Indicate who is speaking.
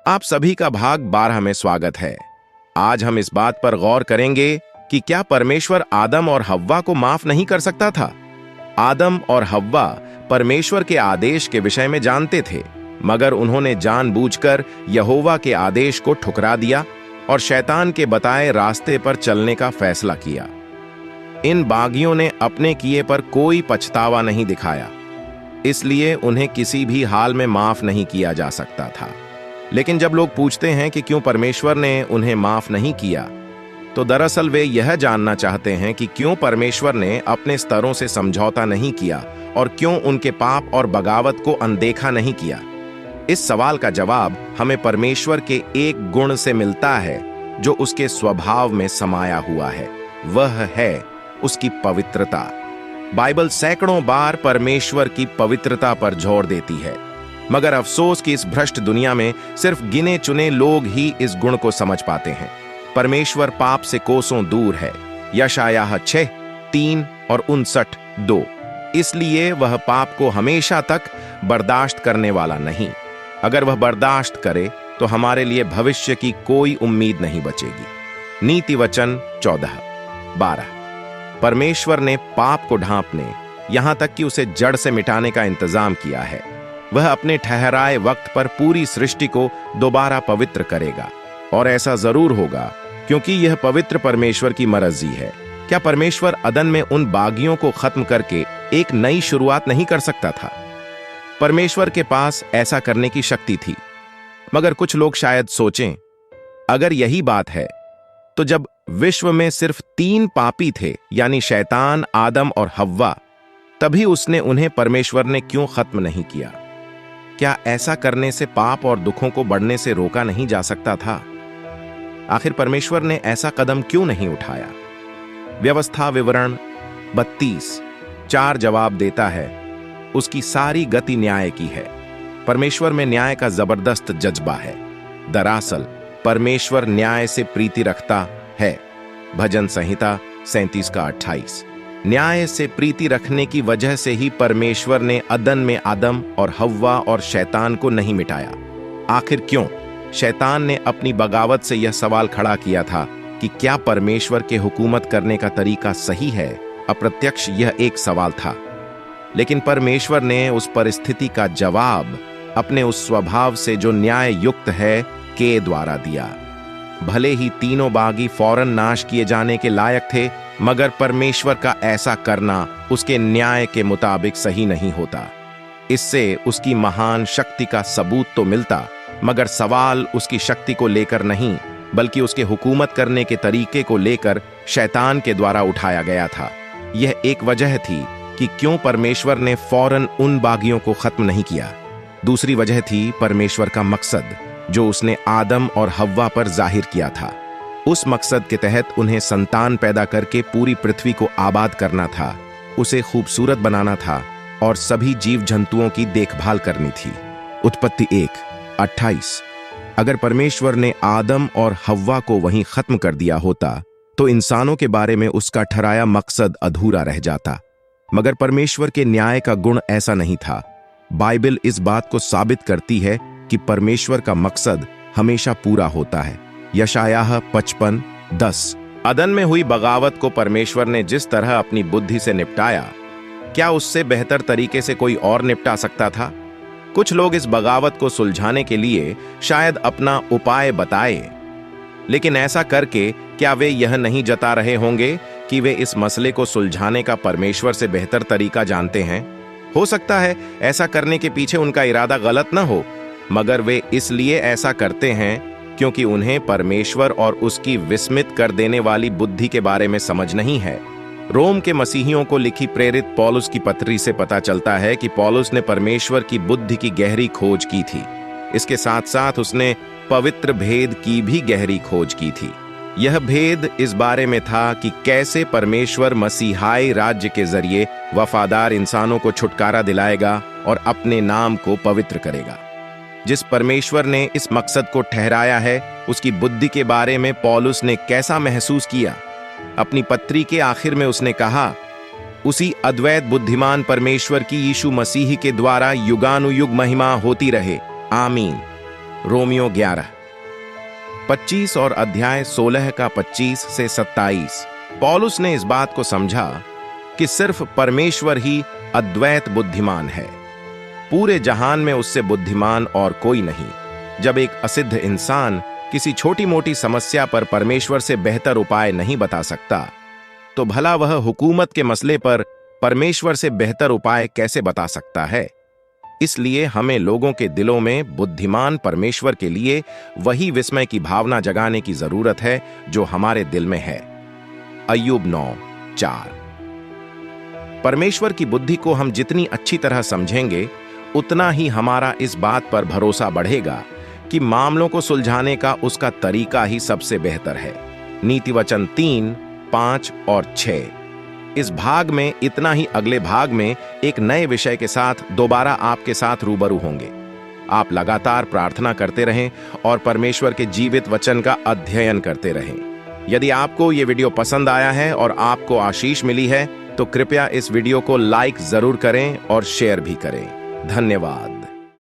Speaker 1: आप सभी का भाग 12 में स्वागत है। आज हम इस बात पर गौर करेंगे कि क्या परमेश्वर आदम और हव्वा को माफ नहीं कर सकता था। आदम और हव्वा परमेश्वर के आदेश के विषय में जानते थे, मगर उन्होंने जानबूझकर यहोवा के आदेश को ठुकरा दिया और शैतान के बताए रास्ते पर चलने का फैसला किया। इन बागियों ने अपने किए पर कोई पछतावा नहीं दिखाया, इसलिए उन्हें किसी भी हाल में माफ नहीं किया जा सकता था। लेकिन जब लोग पूछते हैं कि क्यों परमेश्वर ने उन्हें माफ नहीं किया, तो दरअसल वे यह जानना चाहते हैं कि क्यों परमेश्वर ने अपने स्तरों से समझौता नहीं किया और क्यों उनके पाप और बगावत को अनदेखा नहीं किया। इस सवाल का जवाब हमें परमेश्वर के एक गुण से मिलता है जो उसके स्वभाव में समाया हुआ है। वह है उसकी पवित्रता। बाइबल सैकड़ों बार परमेश्वर की पवित्रता पर जोर देती है, मगर अफसोस कि इस भ्रष्ट दुनिया में सिर्फ गिने चुने लोग ही इस गुण को समझ पाते हैं। परमेश्वर पाप से कोसों दूर है। यशायाह 6:3 और 59:2। इसलिए वह पाप को हमेशा तक बर्दाश्त करने वाला नहीं। अगर वह बर्दाश्त करे तो हमारे लिए भविष्य की कोई उम्मीद नहीं बचेगी। नीति वचन 14:12। परमेश्वर ने पाप को ढांपने, यहां तक कि उसे जड़ से मिटाने का इंतजाम किया है। वह अपने ठहराए वक्त पर पूरी सृष्टि को दोबारा पवित्र करेगा, और ऐसा जरूर होगा क्योंकि यह पवित्र परमेश्वर की मर्जी है। क्या परमेश्वर अदन में उन बागियों को खत्म करके एक नई शुरुआत नहीं कर सकता था? परमेश्वर के पास ऐसा करने की शक्ति थी, मगर कुछ लोग शायद सोचें, अगर यही बात है तो जब विश्व में सिर्फ 3 पापी थे, यानी शैतान, आदम और हव्वा, तभी उसने उन्हें परमेश्वर ने क्यों खत्म नहीं किया? क्या ऐसा करने से पाप और दुखों को बढ़ने से रोका नहीं जा सकता था? आखिर परमेश्वर ने ऐसा कदम क्यों नहीं उठाया? व्यवस्था विवरण 32:4 जवाब देता है, उसकी सारी गति न्याय की है। परमेश्वर में न्याय का जबरदस्त जज्बा है। दरअसल परमेश्वर न्याय से प्रीति रखता है। भजन संहिता 37:28। न्याय से प्रीति रखने की वजह से ही परमेश्वर ने अदन में आदम और हव्वा और शैतान को नहीं मिटाया। आखिर क्यों? शैतान ने अपनी बगावत से यह सवाल खड़ा किया था कि क्या परमेश्वर के हुकूमत करने का तरीका सही है? अप्रत्यक्ष यह एक सवाल था, लेकिन परमेश्वर ने उस परिस्थिति का जवाब अपने उस स्वभाव से जो न्याय युक्त है के द्वारा दिया। भले ही तीनों बागी फौरन नाश किए जाने के लायक थे, मगर परमेश्वर का ऐसा करना उसके न्याय के मुताबिक सही नहीं होता। इससे उसकी महान शक्ति का सबूत तो मिलता, मगर सवाल उसकी शक्ति को लेकर नहीं, बल्कि उसके हुकूमत करने के तरीके को लेकर शैतान के द्वारा उठाया गया था। यह एक वजह थी कि क्यों परमेश्वर ने फौरन उन बागियों को खत्म नहीं किया। दूसरी वजह थी परमेश्वर का मकसद, जो उसने आदम और हव्वा पर जाहिर किया था। उस मकसद के तहत उन्हें संतान पैदा करके पूरी पृथ्वी को आबाद करना था, उसे खूबसूरत बनाना था और सभी जीव जंतुओं की देखभाल करनी थी। उत्पत्ति 1:28। अगर परमेश्वर ने आदम और हव्वा को वहीं खत्म कर दिया होता तो इंसानों के बारे में उसका ठहराया मकसद अधूरा रह जाता। मगर परमेश्वर के न्याय का गुण ऐसा नहीं था। बाइबल इस बात को साबित करती है कि परमेश्वर का मकसद हमेशा पूरा होता है। यशायाह 55:10। अदन में हुई बगावत को परमेश्वर ने जिस तरह अपनी बुद्धि से निपटाया, क्या उससे बेहतर तरीके से कोई और निपटा सकता था? कुछ लोग इस बगावत को सुलझाने के लिए शायद अपना उपाय बताए, लेकिन ऐसा करके क्या वे यह नहीं जता रहे होंगे कि वे इस मसले को सुलझाने का परमेश्वर से बेहतर तरीका जानते हैं? हो सकता है ऐसा करने के पीछे उनका इरादा गलत न हो, मगर वे इसलिए ऐसा करते हैं क्योंकि उन्हें परमेश्वर और उसकी विस्मित कर देने वाली बुद्धि के बारे में समझ नहीं है। रोम के मसीहियों को लिखी प्रेरित पौलुस की पत्री से पता चलता है कि पौलुस ने परमेश्वर की बुद्धि की गहरी खोज की थी। इसके साथ साथ उसने पवित्र भेद की भी गहरी खोज की थी। यह भेद इस बारे में था कि कैसे परमेश्वर मसीहाई राज्य के जरिए वफादार इंसानों को छुटकारा दिलाएगा और अपने नाम को पवित्र करेगा। जिस परमेश्वर ने इस मकसद को ठहराया है, उसकी बुद्धि के बारे में पौलुस ने कैसा महसूस किया? अपनी पत्री के आखिर में उसने कहा, उसी अद्वैत बुद्धिमान परमेश्वर की यीशु मसीह के द्वारा युगानुयुग महिमा होती रहे, आमीन। रोमियो 11, 25 और अध्याय 16 का 25 से 27। पौलुस ने इस बात को समझा कि सिर्फ परमेश्वर ही अद्वैत बुद्धिमान है। पूरे जहान में उससे बुद्धिमान और कोई नहीं। जब एक असिद्ध इंसान किसी छोटी मोटी समस्या पर परमेश्वर से बेहतर उपाय नहीं बता सकता, तो भला वह हुकूमत के मसले पर परमेश्वर से बेहतर उपाय कैसे बता सकता है। इसलिए हमें लोगों के दिलों में बुद्धिमान परमेश्वर के लिए वही विस्मय की भावना जगाने की जरूरत है जो हमारे दिल में है। अय्यूब 9:4। परमेश्वर की बुद्धि को हम जितनी अच्छी तरह समझेंगे, उतना ही हमारा इस बात पर भरोसा बढ़ेगा कि मामलों को सुलझाने का उसका तरीका ही सबसे बेहतर है। नीतिवचन 3, 5 और 6। इस भाग में इतना ही। अगले भाग में एक नए विषय के साथ दोबारा आपके साथ रूबरू होंगे। आप लगातार प्रार्थना करते रहें और परमेश्वर के जीवित वचन का अध्ययन करते रहें। यदि आपको ये वीडियो पसंद आया है और आपको आशीष मिली है, तो कृपया इस वीडियो को लाइक जरूर करें और शेयर भी करें। धन्यवाद।